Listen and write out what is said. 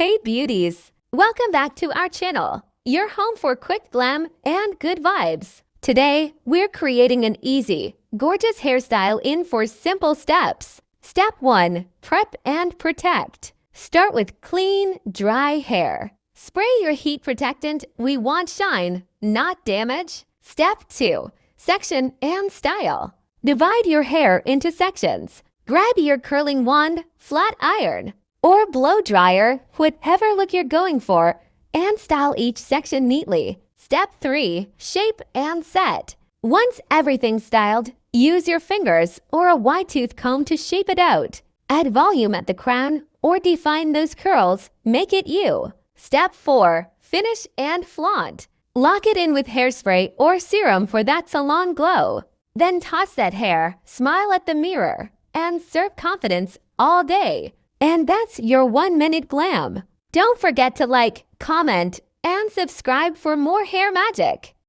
Hey beauties! Welcome back to our channel, your home for quick glam and good vibes. Today, we're creating an easy, gorgeous hairstyle in 4 simple steps. Step 1. Prep and protect. Start with clean, dry hair. Spray your heat protectant. We want shine, not damage. Step 2. Section and style. Divide your hair into sections. Grab your curling wand, flat iron, or blow dryer, whatever look you're going for, and style each section neatly. Step 3. Shape and set. Once everything's styled, use your fingers or a wide tooth comb to shape it out. Add volume at the crown or define those curls. Make it you. Step 4. Finish and flaunt. Lock it in with hairspray or serum for that salon glow. Then toss that hair, smile at the mirror, and serve confidence all day. And that's your 1-minute glam. Don't forget to like, comment, and subscribe for more hair magic.